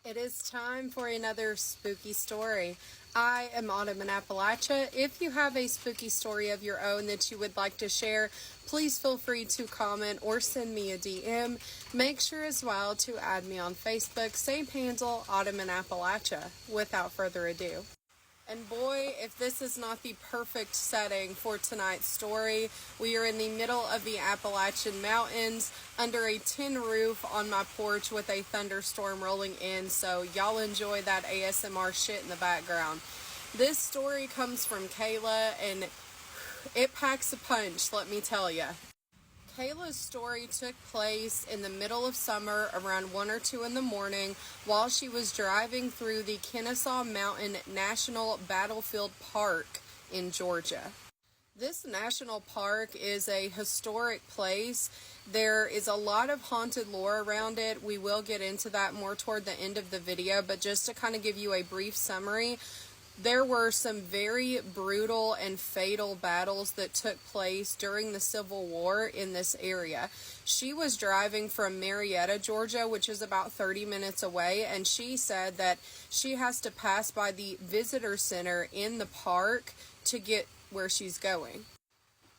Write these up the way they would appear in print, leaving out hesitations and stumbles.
It is time for another spooky story. I am Autumn in Appalachia. If you have a spooky story of your own that you would like to share, please feel free to comment or send me a DM. Make sure as well to add me on Facebook, same handle, Autumn in Appalachia. Without further ado. And boy, if this is not the perfect setting for tonight's story, we are in the middle of the Appalachian Mountains under a tin roof on my porch with a thunderstorm rolling in, so y'all enjoy that ASMR shit in the background. This story comes from Kayla, and it packs a punch, let me tell you. Kayla's story took place in the middle of summer around 1 or 2 in the morning while she was driving through the Kennesaw Mountain National Battlefield Park in Georgia. This national park is a historic place. There is a lot of haunted lore around it. We will get into that more toward the end of the video, but just to kind of give you a brief summary, there were some very brutal and fatal battles that took place during the Civil War in this area. She was driving from Marietta, Georgia, which is about 30 minutes away, and she said that she has to pass by the visitor center in the park to get where she's going.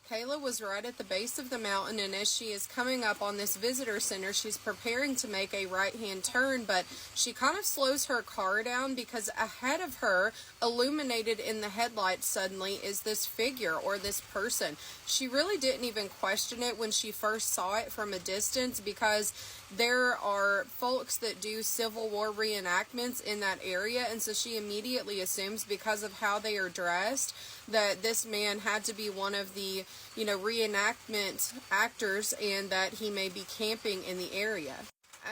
Kayla was right at the base of the mountain, and as she is coming up on this visitor center, she's preparing to make a right-hand turn, but she kind of slows her car down because ahead of her, illuminated in the headlights suddenly, is this figure or this person. She really didn't even question it when she first saw it from a distance because there are folks that do Civil War reenactments in that area, and so she immediately assumes because of how they are dressed that this man had to be one of the reenactment actors and that he may be camping in the area.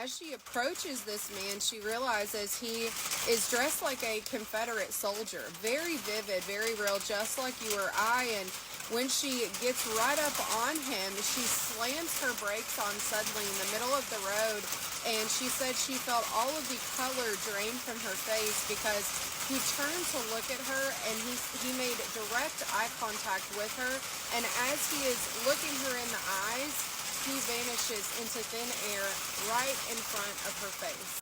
As she approaches this man, she realizes he is dressed like a Confederate soldier. Very vivid, very real, just like you or I. And when she gets right up on him, she slams her brakes on suddenly in the middle of the road. And she said she felt all of the color drain from her face because he turned to look at her and he made direct eye contact with her. And as he is looking her in the eyes, he vanishes into thin air right in front of her face.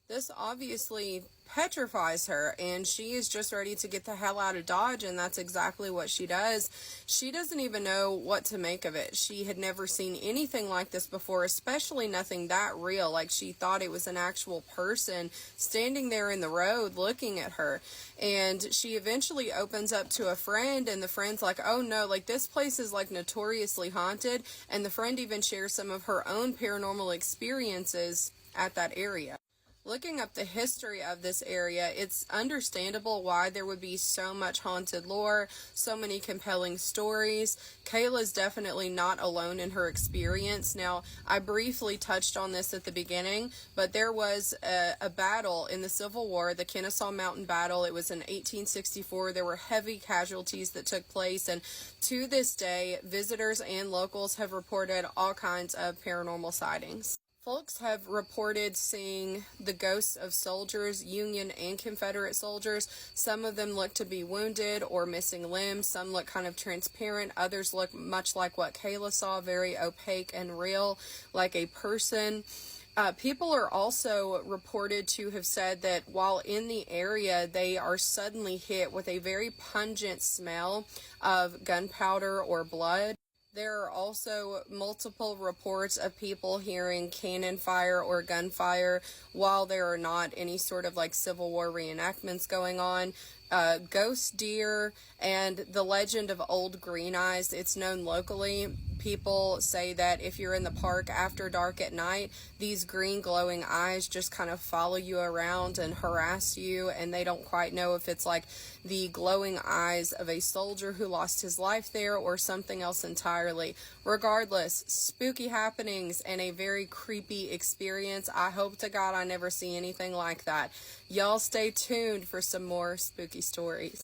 This obviously petrifies her, and she is just ready to get the hell out of Dodge, and that's exactly what she does. She doesn't even know what to make of it. She had never seen anything like this before, especially nothing that real. Like, she thought it was an actual person standing there in the road looking at her, and she eventually opens up to a friend, and the friend's like, oh no, like, this place is like notoriously haunted, and the friend even shares some of her own paranormal experiences at that area. Looking up the history of this area, it's understandable why there would be so much haunted lore, so many compelling stories. Kayla's definitely not alone in her experience. Now, I briefly touched on this at the beginning, but there was a battle in the Civil War, the Kennesaw Mountain Battle. It was in 1864. There were heavy casualties that took place, and to this day, visitors and locals have reported all kinds of paranormal sightings. Folks have reported seeing the ghosts of soldiers, Union and Confederate soldiers. Some of them look to be wounded or missing limbs. Some look kind of transparent. Others look much like what Kayla saw, very opaque and real, like a person. People are also reported to have said that while in the area, they are suddenly hit with a very pungent smell of gunpowder or blood. There are also multiple reports of people hearing cannon fire or gunfire while there are not any sort of like Civil War reenactments going on. Ghost deer and the legend of Old Green Eyes, it's known locally. People say that if you're in the park after dark at night, these green glowing eyes just kind of follow you around and harass you, and they don't quite know if it's like the glowing eyes of a soldier who lost his life there or something else entirely. Regardless, spooky happenings and a very creepy experience. I hope to God I never see anything like that. Y'all stay tuned for some more spooky stories.